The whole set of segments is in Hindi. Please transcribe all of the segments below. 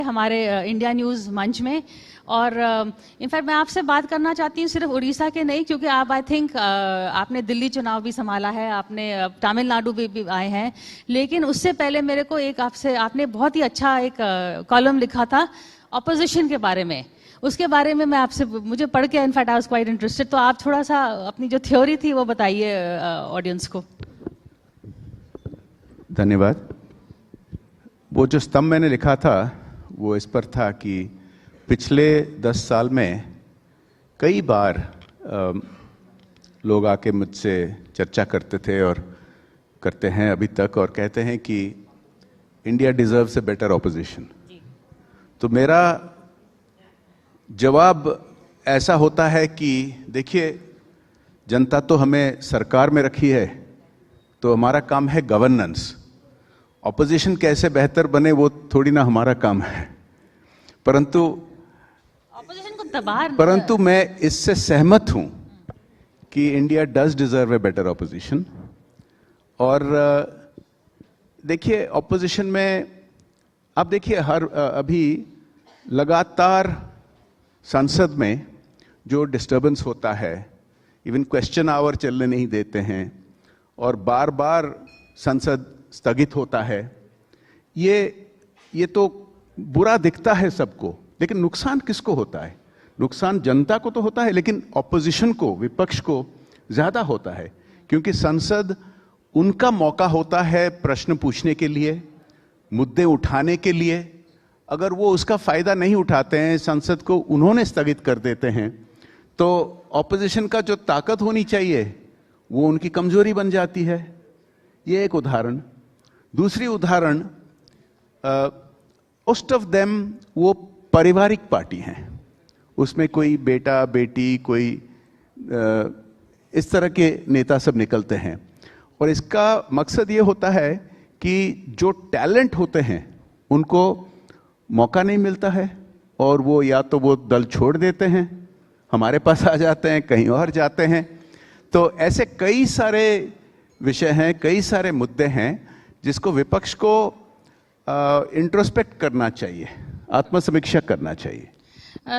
हमारे इंडिया न्यूज़ मंच में। और इनफैक्ट मैं आपसे बात करना चाहती हूँ सिर्फ उड़ीसा के नहीं, क्योंकि आप आई थिंक आपने दिल्ली चुनाव भी संभाला है, आपने तमिलनाडु भी आए हैं, लेकिन उससे पहले मेरे को एक आपने बहुत ही अच्छा एक कॉलम लिखा था ऑपोजिशन के बारे में। उसके बारे में मैं आपसे, मुझे पढ़ के in fact I was quite interested, तो आप थोड़ा सा अपनी जो थ्योरी थी वो बताइए ऑडियंस को। धन्यवाद। वो जो स्तंभ मैंने लिखा था वो इस पर था कि पिछले 10 साल में कई बार लोग आके मुझसे चर्चा करते थे और करते हैं अभी तक, और कहते हैं कि India deserves a better opposition. तो मेरा जवाब ऐसा होता है कि देखिए, जनता तो हमें सरकार में रखी है, तो हमारा काम है गवर्नेंस। ऑपोजिशन कैसे बेहतर बने वो थोड़ी ना हमारा काम है, परंतु मैं इससे सहमत हूं कि India does deserve a better opposition. और देखिए, ऑपोजिशन में आप देखिए अभी लगातार संसद में जो डिस्टर्बेंस होता है, इवन क्वेश्चन आवर चलने नहीं देते हैं और बार बार संसद स्थगित होता है, ये तो बुरा दिखता है सबको, लेकिन नुकसान किसको होता है? नुकसान जनता को तो होता है, लेकिन ऑपोजिशन को, विपक्ष को ज्यादा होता है, क्योंकि संसद उनका मौका होता है प्रश्न पूछने के लिए, मुद्दे उठाने के लिए। अगर वो उसका फायदा नहीं उठाते हैं, संसद को उन्होंने स्थगित कर देते हैं, तो ऑपोजिशन का जो ताकत होनी चाहिए वो उनकी कमजोरी बन जाती है। ये एक उदाहरण। दूसरी उदाहरण, मोस्ट ऑफ देम वो पारिवारिक पार्टी हैं, उसमें कोई बेटा बेटी, कोई इस तरह के नेता सब निकलते हैं, और इसका मकसद ये होता है कि जो टैलेंट होते हैं उनको मौका नहीं मिलता है, और वो या तो वो दल छोड़ देते हैं, हमारे पास आ जाते हैं, कहीं और जाते हैं। तो ऐसे कई सारे विषय हैं, कई सारे मुद्दे हैं जिसको विपक्ष को इंट्रोस्पेक्ट करना चाहिए, आत्मसमीक्षा करना चाहिए।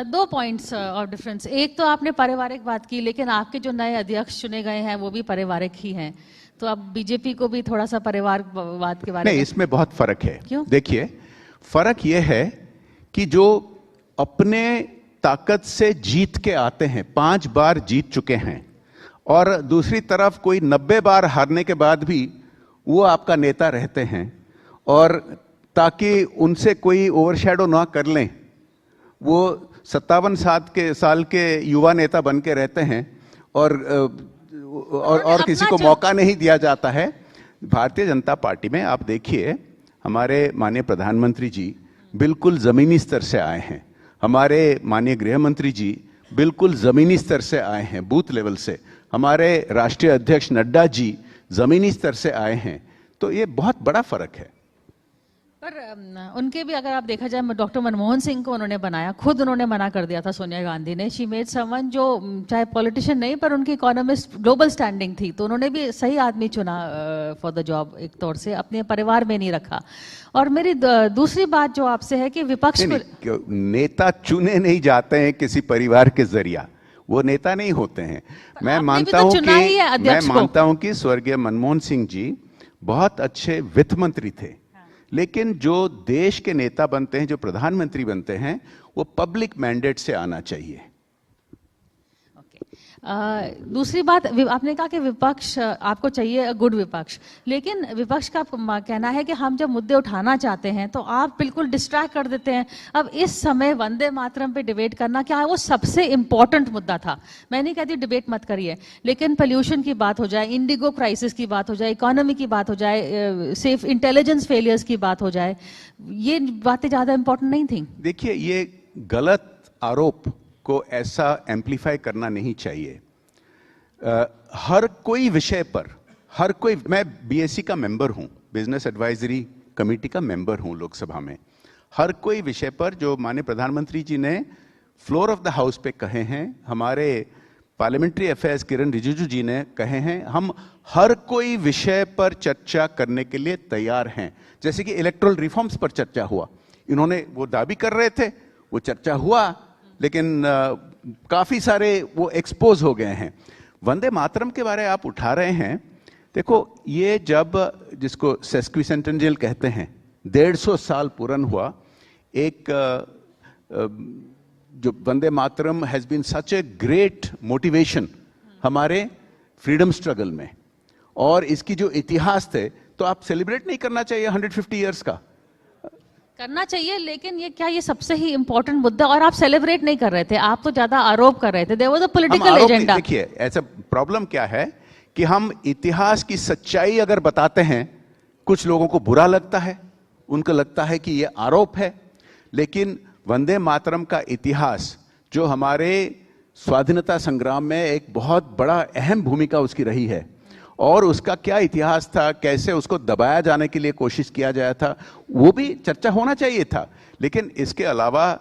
दो पॉइंट्स ऑफ डिफरेंस। एक तो आपने पारिवारिक बात की, लेकिन आपके जो नए अध्यक्ष चुने गए हैं वो भी पारिवारिक ही हैं, तो अब बीजेपी को भी थोड़ा सा परिवारवाद के बारे में। नहीं, इसमें बहुत फर्क है। क्यों? देखिए, फर्क यह है कि जो अपने ताकत से जीत के आते हैं, 5 बार जीत चुके हैं, और दूसरी तरफ कोई 90 बार हारने के बाद भी वो आपका नेता रहते हैं, और ताकि उनसे कोई ओवरशैडो ना कर लें, वो 57 साल के युवा नेता बन के रहते हैं, और किसी को मौका नहीं दिया जाता है। भारतीय जनता पार्टी में आप देखिए, हमारे माननीय प्रधानमंत्री जी बिल्कुल जमीनी स्तर से आए हैं, हमारे माननीय गृह मंत्री जी बिल्कुल जमीनी स्तर से आए हैं, बूथ लेवल से, हमारे राष्ट्रीय अध्यक्ष नड्डा जी जमीनी स्तर से आए हैं। तो ये बहुत बड़ा फर्क है। पर उनके भी अगर आप देखा जाए, डॉक्टर मनमोहन सिंह को उन्होंने बनाया, खुद उन्होंने मना कर दिया था सोनिया गांधी ने। शी मेड समवन जो चाहे पॉलिटिशियन नहीं पर उनकी इकोनॉमिस्ट ग्लोबल स्टैंडिंग थी, तो उन्होंने भी सही आदमी चुना फॉर द जॉब, एक तौर से अपने परिवार में नहीं रखा। और मेरी दूसरी बात जो आपसे है कि विपक्ष को नेता चुने नहीं जाते हैं किसी परिवार के जरिया, वो नेता नहीं होते हैं। मैं मानता हूं कि स्वर्गीय मनमोहन सिंह जी बहुत अच्छे वित्त मंत्री थे, लेकिन जो देश के नेता बनते हैं, जो प्रधानमंत्री बनते हैं, वो पब्लिक मैंडेट से आना चाहिए। दूसरी बात, आपने कहा कि विपक्ष आपको चाहिए, गुड विपक्ष, लेकिन विपक्ष का कहना है कि हम जब मुद्दे उठाना चाहते हैं तो आप बिल्कुल डिस्ट्रैक्ट कर देते हैं। अब इस समय वंदे मातरम पे डिबेट करना क्या है, वो सबसे इंपॉर्टेंट मुद्दा था। मैं नहीं कहती डिबेट मत करिए, लेकिन पोल्यूशन की बात हो जाए, इंडिगो क्राइसिस की बात हो जाए, इकोनॉमी की बात हो जाए, सेफ इंटेलिजेंस फेलियर्स की बात हो जाए, ये बातें ज्यादा इंपॉर्टेंट नहीं थी? देखिए, ये गलत आरोप को ऐसा एम्प्लीफाई करना नहीं चाहिए। हर कोई विषय पर, हर कोई, मैं बीएससी का मेंबर हूं, बिजनेस एडवाइजरी कमेटी का मेंबर हूं लोकसभा में। हर कोई विषय पर जो माननीय प्रधानमंत्री जी ने फ्लोर ऑफ द हाउस पे कहे हैं, हमारे पार्लियामेंट्री अफेयर्स किरण रिजिजू जी ने कहे हैं, हम हर कोई विषय पर चर्चा करने के लिए तैयार हैं। जैसे कि इलेक्टोरल रिफॉर्म्स पर चर्चा हुआ, इन्होंने वो दावी कर रहे थे, वो चर्चा हुआ, लेकिन काफी सारे वो एक्सपोज हो गए हैं। वंदे मातरम के बारे आप उठा रहे हैं, देखो ये जब जिसको सेस्क्विसेंटेनियल कहते हैं 150 साल पूर्ण हुआ, एक जो Vande Mataram has been such a great motivation हमारे फ्रीडम स्ट्रगल में, और इसकी जो इतिहास थे, तो आप सेलिब्रेट नहीं करना चाहिए 150 इयर्स का? करना चाहिए, लेकिन ये क्या ये सबसे ही इंपॉर्टेंट मुद्दा, और आप सेलिब्रेट नहीं कर रहे थे, आप तो ज्यादा आरोप कर रहे थे। There was a political agenda. देखिए ऐसा प्रॉब्लम क्या है कि हम इतिहास की सच्चाई अगर बताते हैं, कुछ लोगों को बुरा लगता है, उनको लगता है कि ये आरोप है, लेकिन वंदे मातरम का इतिहास जो हमारे स्वाधीनता संग्राम में एक बहुत बड़ा अहम भूमिका उसकी रही है, और उसका क्या इतिहास था, कैसे उसको दबाया जाने के लिए कोशिश किया जाया था, वो भी चर्चा होना चाहिए था। लेकिन इसके अलावा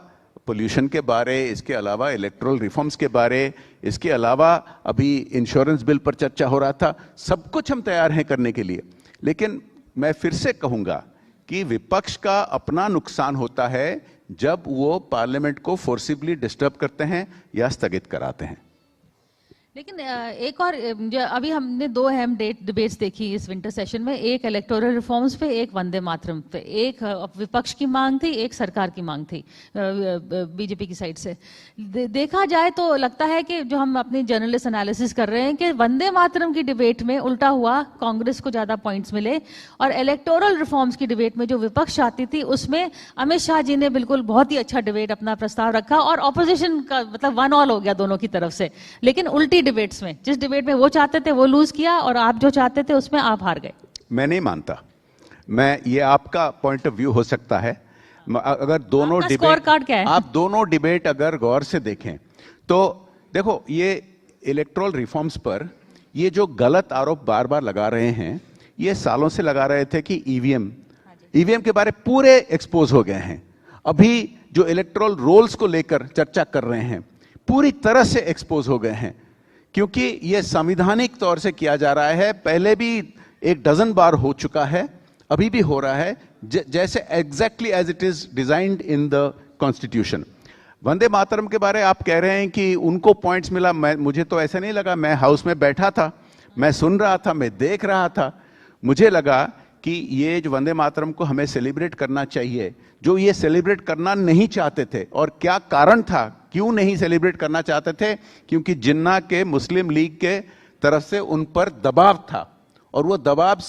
पोल्यूशन के बारे, इसके अलावा इलेक्टोरल रिफॉर्म्स के बारे, इसके अलावा अभी इंश्योरेंस बिल पर चर्चा हो रहा था, सब कुछ हम तैयार हैं करने के लिए। लेकिन मैं फिर से कहूंगा कि विपक्ष का अपना नुकसान होता है जब वो पार्लियामेंट को फोर्सिबली डिस्टर्ब करते हैं या स्थगित कराते हैं। लेकिन एक और जो अभी हमने दो अहम डिबेट्स देखी इस विंटर सेशन में, एक इलेक्टोरल रिफॉर्म्स पे, एक वंदे मातरम पे। एक विपक्ष की मांग थी, एक सरकार की मांग थी बीजेपी की साइड से। देखा जाए तो लगता है कि जो हम अपनी जर्नलिस्ट एनालिसिस कर रहे हैं कि वंदे मातरम की डिबेट में उल्टा हुआ, कांग्रेस को ज्यादा पॉइंट्स मिले, और इलेक्टोरल रिफॉर्म्स की डिबेट में जो विपक्ष चाहती थी उसमें अमित शाह जी ने बिल्कुल बहुत ही अच्छा डिबेट अपना प्रस्ताव रखा, और ऑपोजिशन का मतलब 1-1 हो गया दोनों की तरफ से। लेकिन उल्टी डिबेट्स में, जिस डिबेट में वो चाहते थे वो लूज किया, और आप जो चाहते थे उसमें आप हार गए। मैं नहीं मानता, ये आपका पॉइंट ऑफ व्यू हो सकता है। अगर दोनों डिबेट, आप दोनों डिबेट अगर गौर से देखें तो देखो, ये इलेक्टोरल रिफॉर्म्स पर ये जो गलत आरोप बार बार लगा रहे हैं, ये सालों से लगा रहे थे कि ईवीएम के बारे पूरे एक्सपोज हो गए हैं। अभी जो इलेक्टोरल रोल्स को लेकर चर्चा कर रहे हैं पूरी तरह से एक्सपोज हो गए हैं, क्योंकि यह संवैधानिक तौर से किया जा रहा है। पहले भी 1 बार हो चुका है, अभी भी हो रहा है, जैसे exactly as it is designed in the constitution. Vande Mataram के बारे आप कह रहे हैं कि उनको पॉइंट्स मिला, मुझे तो ऐसा नहीं लगा। मैं हाउस में बैठा था, मैं सुन रहा था, मैं देख रहा था, मुझे लगा कि ये जो वंदे मातरम को हमें सेलिब्रेट करना चाहिए, जो ये सेलिब्रेट करना नहीं चाहते थे। और क्या कारण था, क्यों नहीं सेलिब्रेट करना चाहते थे? क्योंकि जिन्ना के मुस्लिम लीग के तरफ से उन पर दबाव था, और वो दबाव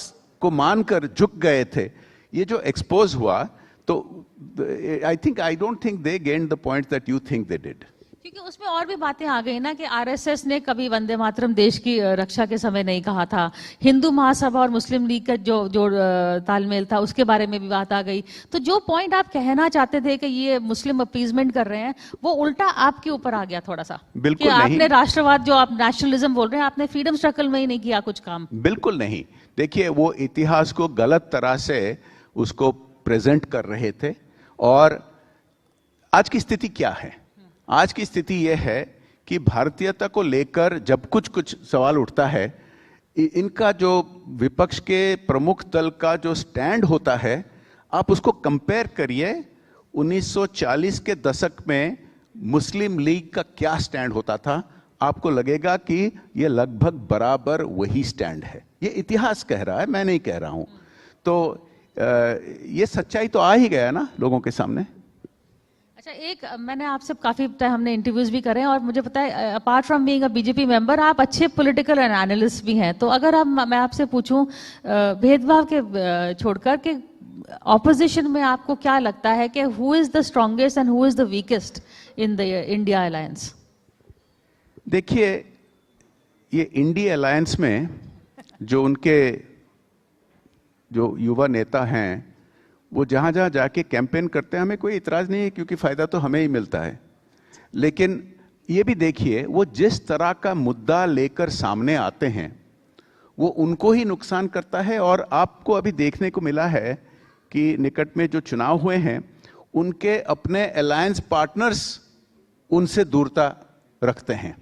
को मानकर झुक गए थे। ये जो एक्सपोज हुआ, तो I don't think they gained the point that you think they did. क्योंकि उसमें और भी बातें आ गई ना कि आरएसएस ने कभी वंदे मातरम देश की रक्षा के समय नहीं कहा था। हिंदू महासभा और मुस्लिम लीग का जो तालमेल था, उसके बारे में भी बात आ गई। तो जो पॉइंट आप कहना चाहते थे कि ये मुस्लिम अपीजमेंट कर रहे हैं, वो उल्टा आपके ऊपर आ गया थोड़ा सा। बिल्कुल कि नहीं। आपने राष्ट्रवाद, जो आप नेशनलिज्म बोल रहे हैं, आपने फ्रीडम स्ट्रगल में ही नहीं किया कुछ काम। बिल्कुल नहीं। देखिए, वो इतिहास को गलत तरह से उसको प्रेजेंट कर रहे थे। और आज की स्थिति क्या है? आज की स्थिति यह है कि भारतीयता को लेकर जब कुछ सवाल उठता है, इनका जो विपक्ष के प्रमुख दल का जो स्टैंड होता है, आप उसको कंपेयर करिए 1940 के दशक में मुस्लिम लीग का क्या स्टैंड होता था। आपको लगेगा कि यह लगभग बराबर वही स्टैंड है। ये इतिहास कह रहा है, मैं नहीं कह रहा हूं। तो ये सच्चाई तो आ ही गया ना लोगों के सामने। अच्छा, एक मैंने आपसे काफी टाइम हमने इंटरव्यूज भी करे हैं, और मुझे पता है apart from being a BJP member, आप अच्छे पॉलिटिकल एनालिस्ट भी हैं। तो अगर मैं आपसे पूछूं, भेदभाव के छोड़कर के ऑपोजिशन में आपको क्या लगता है कि who is the strongest and who is the weakest in the India alliance? देखिए, ये इंडिया अलायंस में जो उनके जो युवा नेता हैं, वो जहां जहां जाके कैंपेन करते हैं, हमें कोई इतराज नहीं है, क्योंकि फायदा तो हमें ही मिलता है। लेकिन ये भी देखिए, वो जिस तरह का मुद्दा लेकर सामने आते हैं, वो उनको ही नुकसान करता है। और आपको अभी देखने को मिला है कि निकट में जो चुनाव हुए हैं, उनके अपने अलायंस पार्टनर्स उनसे दूरता रखते हैं।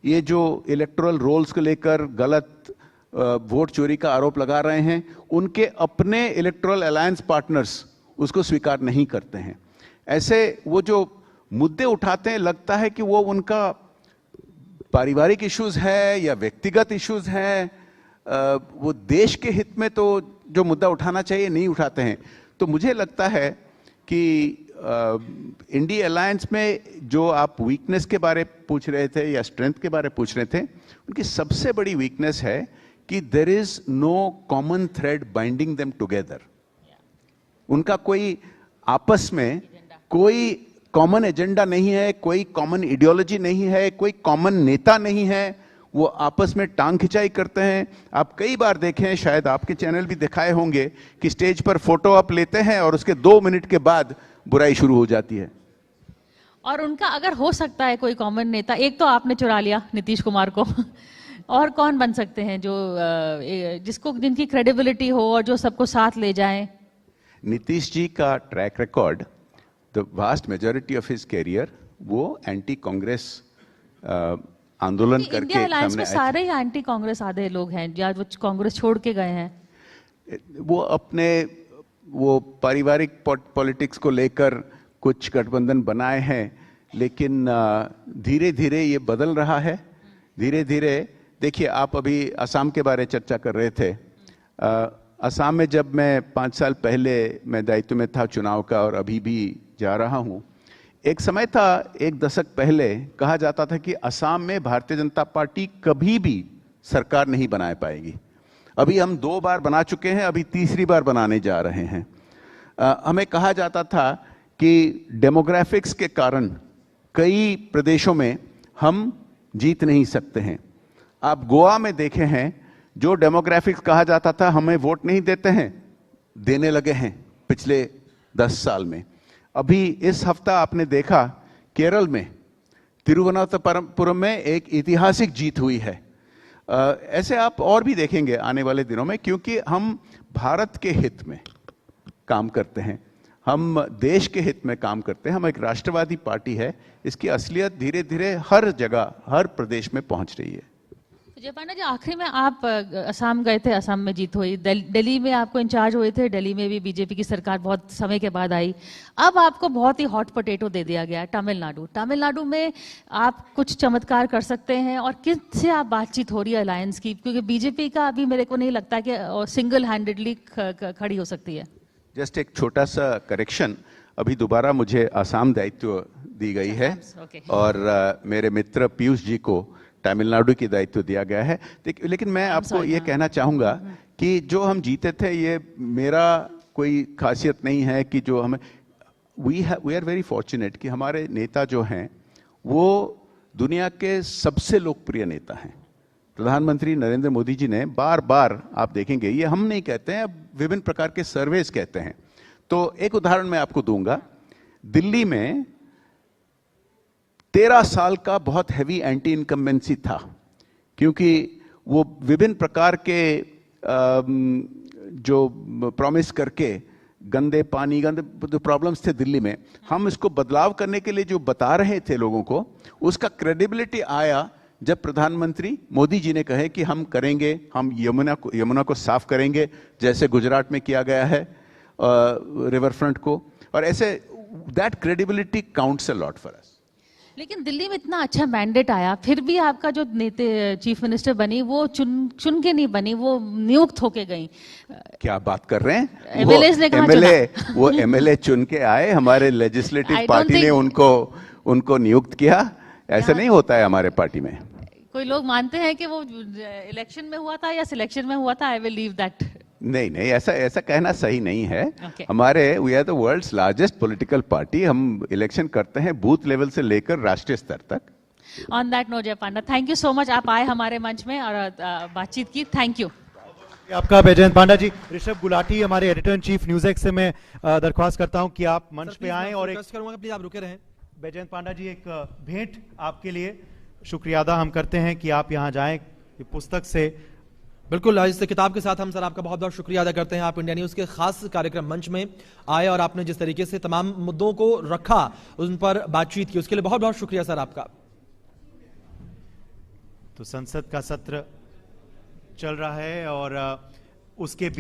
ये जो इलेक्टोरल रोल्स को लेकर गलत वोट चोरी का आरोप लगा रहे हैं, उनके अपने इलेक्टोरल अलायंस पार्टनर्स उसको स्वीकार नहीं करते हैं। ऐसे वो जो मुद्दे उठाते हैं, लगता है कि वो उनका पारिवारिक इश्यूज है या व्यक्तिगत इश्यूज हैं, वो देश के हित में तो जो मुद्दा उठाना चाहिए नहीं उठाते हैं। तो मुझे लगता है कि इंडिया अलायंस में जो आप वीकनेस के बारे पूछ रहे थे या स्ट्रेंथ के बारे पूछ रहे थे, उनकी सबसे बड़ी वीकनेस है कि there is no common thread binding them together. उनका कोई आपस में कोई कॉमन एजेंडा नहीं है, कोई कॉमन आइडियोलॉजी नहीं है, कोई कॉमन नेता नहीं है। वो आपस में टांग खिंचाई करते हैं। आप कई बार देखें, शायद आपके चैनल भी दिखाए होंगे कि स्टेज पर फोटो आप लेते हैं और उसके 2 मिनट के बाद बुराई शुरू हो जाती है। और उनका अगर हो सकता है कोई कॉमन नेता, एक तो आपने चुरा लिया नीतीश कुमार को और कौन बन सकते हैं जो जिनकी क्रेडिबिलिटी हो और जो सबको साथ ले जाए? नीतीश जी का track record, the vast majority of his career, वो एंटी कांग्रेस आंदोलन करके इंडिया अलायंस में सारे ही एंटी कांग्रेस आधे लोग हैं या वो कांग्रेस छोड़ के गए हैं। वो अपने वो पारिवारिक पॉलिटिक्स को लेकर कुछ गठबंधन बनाए हैं, लेकिन धीरे धीरे ये बदल रहा है। धीरे धीरे देखिए, आप अभी असम के बारे चर्चा कर रहे थे। असम में जब मैं 5 साल पहले मैं दायित्व में था चुनाव का और अभी भी जा रहा हूं, एक समय था, 1 दशक पहले कहा जाता था कि असम में भारतीय जनता पार्टी कभी भी सरकार नहीं बना पाएगी। अभी हम 2 बार बना चुके हैं, अभी तीसरी बार बनाने जा रहे हैं। हमें कहा जाता था कि डेमोग्राफिक्स के कारण कई प्रदेशों में हम जीत नहीं सकते हैं। आप गोवा में देखे हैं, जो डेमोग्राफिक्स कहा जाता था हमें वोट नहीं देते हैं, देने लगे हैं पिछले 10 साल में। अभी इस हफ्ता आपने देखा केरल में तिरुवनंतपुरम में एक ऐतिहासिक जीत हुई है। ऐसे आप और भी देखेंगे आने वाले दिनों में, क्योंकि हम भारत के हित में काम करते हैं, हम देश के हित में काम करते हैं। हम एक राष्ट्रवादी पार्टी है। इसकी असलियत धीरे धीरे हर जगह, हर प्रदेश में पहुंच रही है। जय पांडा जी, आखिरी में आप असम गए थे, असम में जीत हुई। दिल्ली में आपको इंचार्ज हुए थे, दिल्ली में भी बीजेपी की सरकार बहुत समय के बाद आई। अब आपको बहुत ही हॉट पोटैटो दे दिया गया है तमिलनाडु में आप कुछ चमत्कार कर सकते हैं? और किससे आप बातचीत हो रही है अलायंस की? क्योंकि बीजेपी का अभी मेरे को नहीं लगता कि सिंगल हैंडेडली खड़ी हो सकती है। जस्ट एक छोटा सा करेक्शन, अभी दोबारा मुझे आसाम दायित्व दी गई है और मेरे मित्र पीयूष जी को तमिलनाडु की दायित्व दिया गया है। लेकिन मैं आपको ये कहना चाहूंगा कि जो हम जीते थे, ये मेरा कोई खासियत नहीं है कि जो हमें, वी आर वेरी फॉर्चुनेट कि हमारे नेता जो हैं वो दुनिया के सबसे लोकप्रिय नेता हैं। प्रधानमंत्री नरेंद्र मोदी जी ने बार बार, आप देखेंगे, ये हम नहीं कहते हैं, अब विभिन्न प्रकार के सर्वेस कहते हैं। तो एक उदाहरण मैं आपको दूंगा। दिल्ली में 13 साल का बहुत हैवी एंटी इनकम्बेंसी था, क्योंकि वो विभिन्न प्रकार के जो प्रॉमिस करके गंदे पानी, गंदे प्रॉब्लम्स थे दिल्ली में, हम इसको बदलाव करने के लिए जो बता रहे थे लोगों को, उसका क्रेडिबिलिटी आया जब प्रधानमंत्री मोदी जी ने कहे कि हम करेंगे, हम यमुना को साफ करेंगे, जैसे गुजरात में किया गया है रिवर फ्रंट को। और ऐसे that credibility counts a lot for us. लेकिन दिल्ली में इतना अच्छा मैंडेट आया, फिर भी आपका जो चीफ मिनिस्टर बनी वो चुन के नहीं बनी, वो नियुक्त होके गई। क्या बात कर रहे हैं? वो एमएलए चुन के आए, हमारे लेजिस्लेटिव पार्टी ने उनको नियुक्त किया। ऐसा नहीं होता है हमारे पार्टी में। कोई लोग मानते हैं कि वो इलेक्शन में हुआ था या सिलेक्शन में हुआ था। I will leave that. नहीं, ऐसा कहना सही नहीं है। हमारे, we are the world's largest political party. हम इलेक्शन करते हैं बूथ लेवल से लेकर राष्ट्रीय स्तर तक। ऑन दैट नोट, जय पांडा, थैंक यू सो मच, आप आए हमारे मंच में और बातचीत की। थैंक यू आपका बैजयंत पांडा जी। ऋषभ गुलाटी, हमारे editor in chief news x से मैं दरख्वास्त करता हूं कि आप मंच पे आएं और करूंगा प्लीज आप रुके रहें। बैजयंत पांडा जी, एक भेंट आपके लिए, शुक्रिया अदा हम करते हैं कि आप यहाँ जाएं पुस्तक से। बिल्कुल, इस किताब के साथ हम सर आपका बहुत बहुत शुक्रिया अदा करते हैं। आप इंडिया न्यूज़ के खास कार्यक्रम मंच में आए और आपने जिस तरीके से तमाम मुद्दों को रखा, उन पर बातचीत की, उसके लिए बहुत बहुत शुक्रिया सर आपका। तो संसद का सत्र चल रहा है और उसके